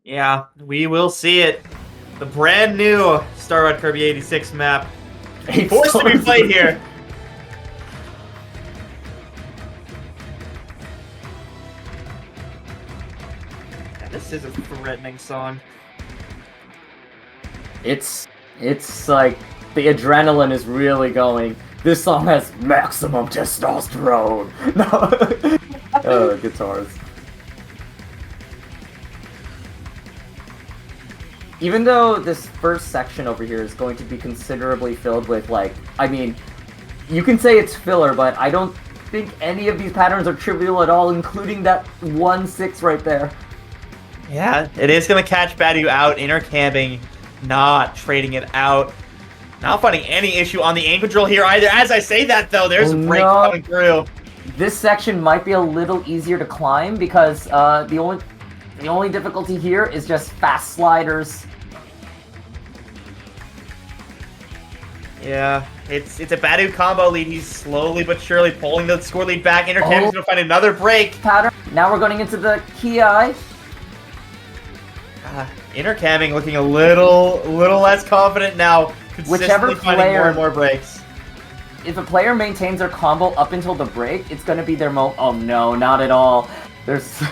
Yeah, we will see it. The brand new Star Wars Kirby 86 map. Forced to be played here. Yeah, this is a threatening song. It's like the adrenaline is really going. This song has maximum testosterone. No, oh, guitars. Even though this first section over here is going to be considerably filled with, like, I mean, you can say it's filler, but I don't think any of these patterns are trivial at all, including that 1-6 right there. Yeah, it is going to catch badeu out. Intercambing, not trading it out. Not finding any issue on the aim control here either. As I say that, though, there's a break coming through. This section might be a little easier to climb because the only difficulty here is just fast sliders. Yeah, it's a badeu combo lead. He's slowly but surely pulling the score lead back. Intercambing's going to find another break. Pattern. Now we're going into the Ki. Intercambing looking a little less confident now. Whichever finding more and more breaks. If a player maintains their combo up until the break, it's going to be their Oh no, not at all. There's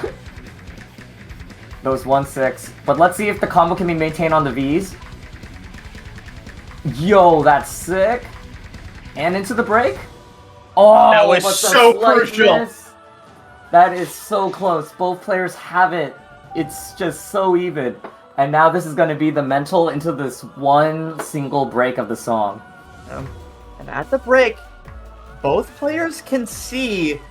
those 1-6. But let's see if the combo can be maintained on the Vs. Yo, that's sick. And into the break. Oh, that was so crucial. Miss. That is so close. Both players have it. It's just so even. And now this is going to be the mental into this one single break of the song. And at the break, both players can see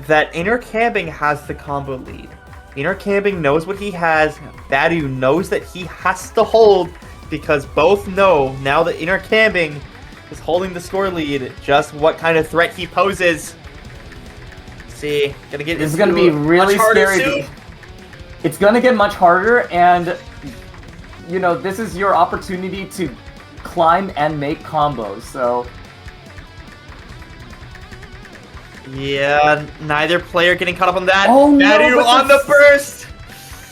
that Intercambing has the combo lead. Intercambing knows what he has. badeu knows that he has to hold, because both know now that Intercambing is holding the score lead just what kind of threat he poses. Let's see, this is gonna be really scary. It's gonna get much harder, and you know, this is your opportunity to climb and make combos, so... Yeah, neither player getting caught up on that. Oh, badeu no, on the burst!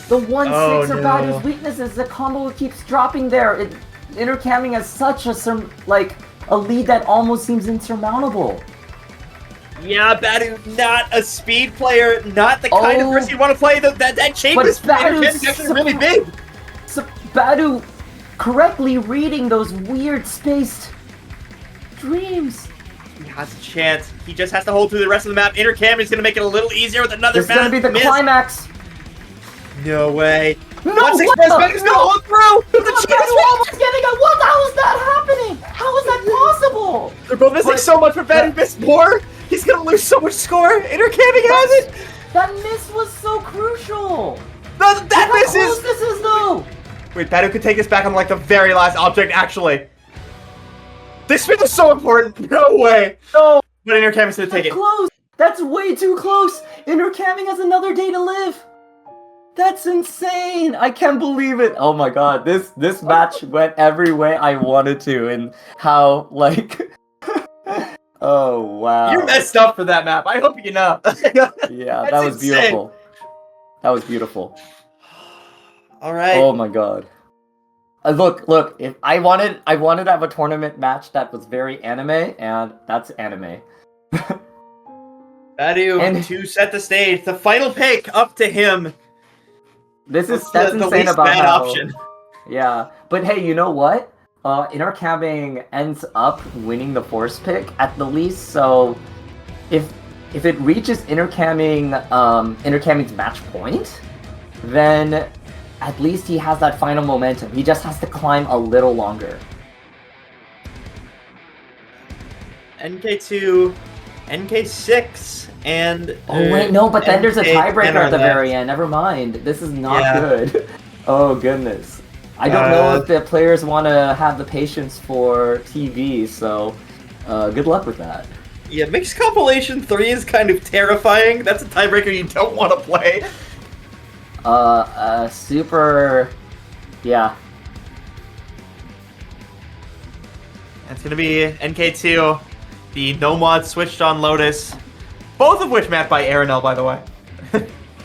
The 1-6 of badeu's weaknesses, the combo keeps dropping there. Intercambing has such a lead that almost seems insurmountable. Yeah, badeu, not a speed player, not the kind of person you want to play. That chamber is actually really big. So badeu correctly reading those weird spaced dreams. He has a chance. He just has to hold through the rest of the map. Intercambing is going to make it a little easier with another This is going to be the climax. No way. No, what the? Badeu's going to hold through. The badeu almost getting it. What the hell is that happening? How is that possible? They're both missing so much, but badeu missed more. He's going to lose so much score. Intercambing has it. That miss was so crucial. No, that miss is... This is though. Wait, badeu could take this back on like the very last object, actually. This spin is so important. No way. No. But Intercambing's going to take it. Close. That's way too close. Intercambing has another day to live. That's insane. I can't believe it. Oh my god. This match went every way I wanted to, and how, like... Oh, wow. You messed up for that map. I hope you know. Yeah, that was beautiful. That was beautiful. All right. Oh my god. Look. If I wanted to have a tournament match that was very anime, and that's anime. badeu to set the stage. The final pick up to him. That's the insane least about bad how. Option. Yeah, but hey, you know what? Intercambing ends up winning the force pick at the least. So, if it reaches Intercambing's match point, then at least he has that final momentum. He just has to climb a little longer. NK2, NK6, and... Oh wait, no, but then there's a tiebreaker at the left. very end. Never mind. This is not Yeah. good. Oh goodness. I don't know if the players want to have the patience for TV, so good luck with that. Yeah, Mixed Compilation 3 is kind of terrifying. That's a tiebreaker you don't want to play. Super... Yeah. It's gonna be NK2, the No Mod Switched on Lotus, both of which mapped by Aranel, by the way.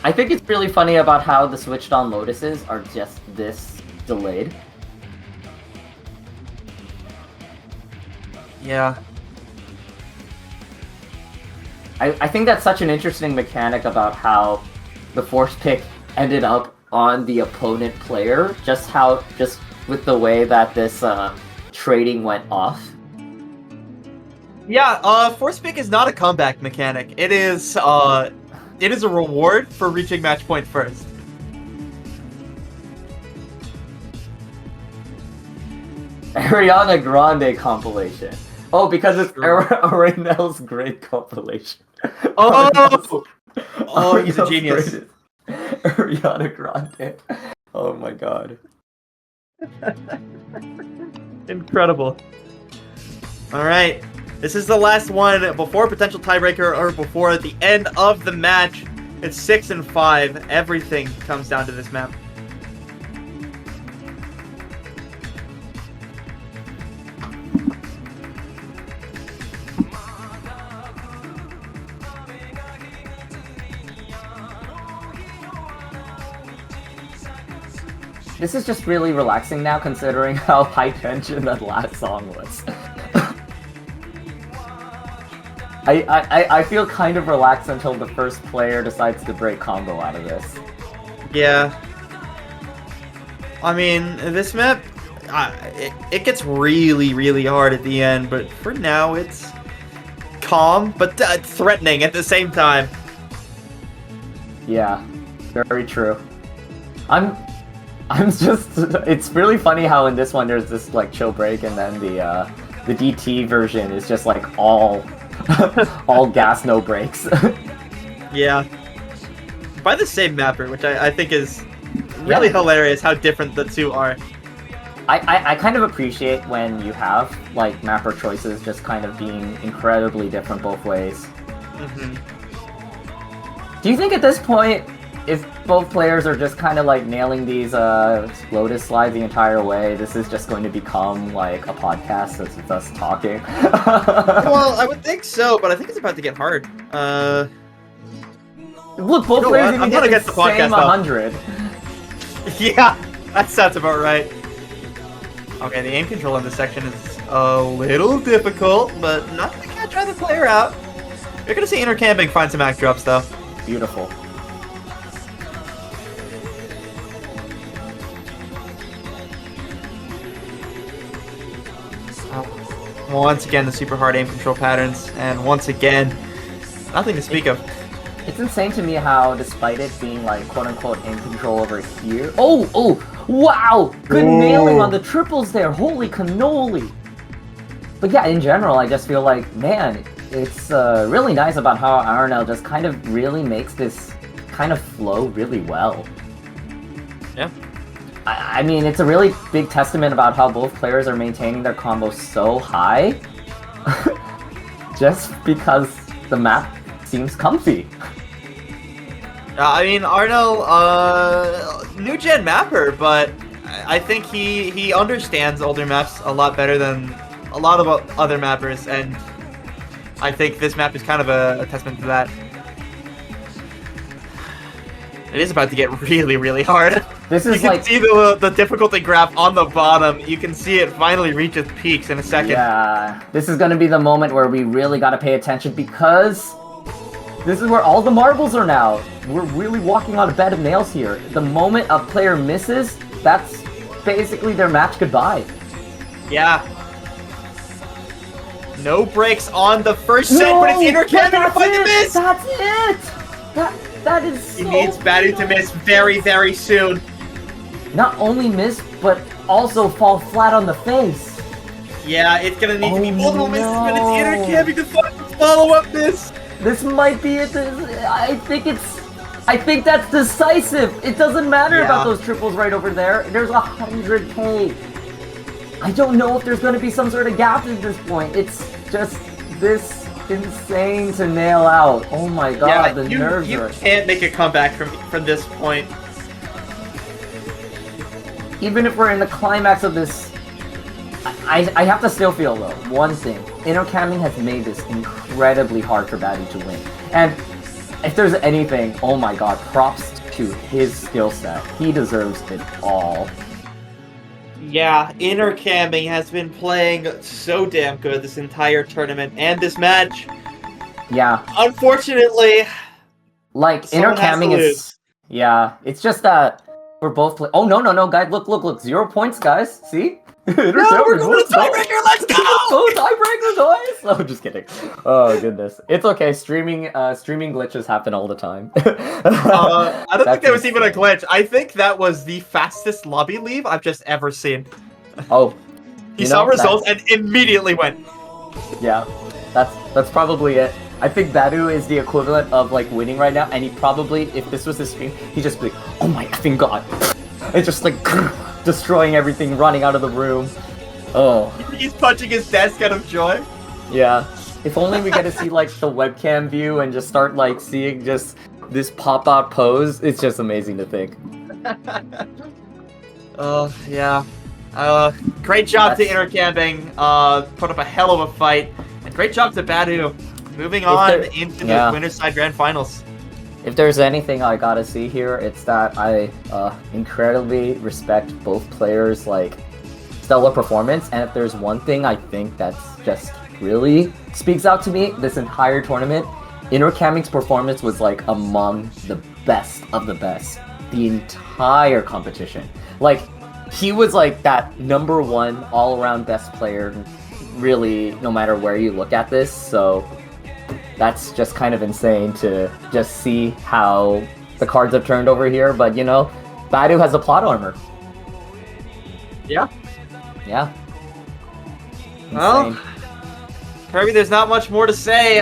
I think it's really funny about how the switched on Lotuses are just this delayed. Yeah. I think that's such an interesting mechanic about how the force pick ended up on the opponent player, just with the way that this trading went off. Yeah, force pick is not a comeback mechanic. It is a reward for reaching match point first. Ariana Grande compilation. Oh, because it's Arenel's great compilation. Oh, oh, he's a genius. Ariana Grande. Oh my god. Incredible. All right, this is the last one before potential tiebreaker or before the end of the match. It's 6 and 5. Everything comes down to this map. This is just really relaxing now, considering how high tension that last song was. I feel kind of relaxed until the first player decides to break combo out of this. Yeah. I mean, this map, it gets really, really hard at the end, but for now it's calm, but threatening at the same time. Yeah, very true. I'm just, it's really funny how in this one there's this like chill break, and then the DT version is just like all gas, no brakes. Yeah. By the same mapper, which I think is really hilarious how different the two are. I kind of appreciate when you have like mapper choices just kind of being incredibly different both ways. Mm-hmm. Do you think at this point, if both players are just kind of like nailing these Lotus slides the entire way, this is just going to become like a podcast that's us talking? Well, I would think so, but I think it's about to get hard. Look, both players even gonna get get the podcast same 100. Yeah, that sounds about right. Okay, the aim control in this section is a little difficult, but not to catch either player out. You're gonna see Intercambing find some act drops, though. Beautiful. Once again, the super hard aim control patterns, and once again, nothing to speak of. It's insane to me how, despite it being like quote-unquote aim control over here... Oh! Wow! Good nailing on the triples there! Holy cannoli! But yeah, in general, I just feel like, man, it's really nice about how Aranel just kind of really makes this kind of flow really well. Yeah. I mean, it's a really big testament about how both players are maintaining their combos so high. Just because the map seems comfy. I mean, Arnell, new gen mapper, but I think he understands older maps a lot better than a lot of other mappers, and I think this map is kind of a testament to that. It is about to get really, really hard. This is you can see the difficulty graph on the bottom. You can see it finally reach its peaks in a second. Yeah, this is gonna be the moment where we really gotta pay attention, because this is where all the marbles are now. We're really walking on a bed of nails here. The moment a player misses, that's basically their match goodbye. Yeah. No breaks on the first set, but it's Intercambing to find the miss! That's it! That is so... He needs badeu to miss very, very soon. Not only miss, but also fall flat on the face. Yeah, it's gonna need to be multiple misses, but it's Intercambing to find the follow-up miss. This might be it. I think that's decisive. It doesn't matter about those triples right over there. There's 100k. I don't know if there's going to be some sort of gap at this point. It's just this insane to nail out. Oh my god, the nerves are... You can't make a comeback from this point. Even if we're in the climax of this, I have to still feel, though, one thing. Intercambing has made this incredibly hard for badeu to win. And if there's anything, oh my god, props to his skill set. He deserves it all. Yeah, Intercambing has been playing so damn good this entire tournament and this match. Yeah. Unfortunately, like, Intercambing is... Yeah, it's just that we're both oh, no, guys, look. 0 points, guys. See? No, we're going to tiebreaker, let's go! Go tiebreaker, guys! Oh, just kidding. Oh, goodness. It's okay, streaming glitches happen all the time. I don't think that was even a glitch. I think that was the fastest lobby leave I've just ever seen. Oh. He saw results and immediately went. Yeah, that's probably it. I think badeu is the equivalent of, like, winning right now, and he probably, if this was his stream, he'd just be like, oh my effing god. It's just like destroying everything, running out of the room. Oh. He's punching his desk out of joy. Yeah. If only we get to see, like, the webcam view and just start, like, seeing just this pop-out pose. It's just amazing to think. Oh, yeah. Great job to Intercambing. Put up a hell of a fight. And great job to badeu. Moving on into the winner's side grand finals. If there's anything I gotta see here, it's that I incredibly respect both players' like stellar performance, and if there's one thing I think that's just really speaks out to me this entire tournament, Intercambing's performance was like among the best of the best the entire competition. Like, he was like that #1 all-around best player, really, no matter where you look at this, so that's just kind of insane to just see how the cards have turned over here, but you know, badeu has a plot armor. Yeah. Yeah. Insane. Well, Kirby, there's not much more to say.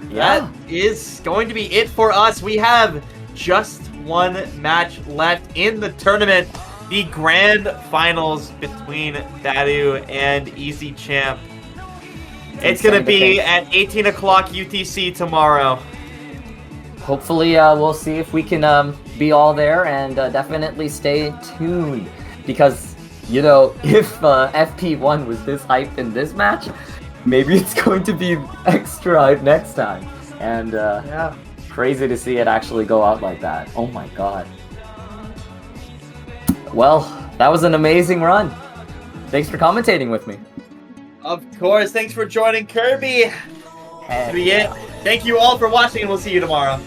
Yeah. That is going to be it for us. We have just one match left in the tournament. The grand finals between badeu and Easy Champ. It's going to be at 18 o'clock UTC tomorrow. Hopefully, we'll see if we can be all there, and definitely stay tuned. Because, you know, if FP1 was this hyped in this match, maybe it's going to be extra hype next time. And, yeah, crazy to see it actually go out like that. Oh my god. Well, that was an amazing run. Thanks for commentating with me. Of course, thanks for joining, Kirby. Heck yeah. Thank you all for watching, and we'll see you tomorrow.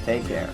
Take care.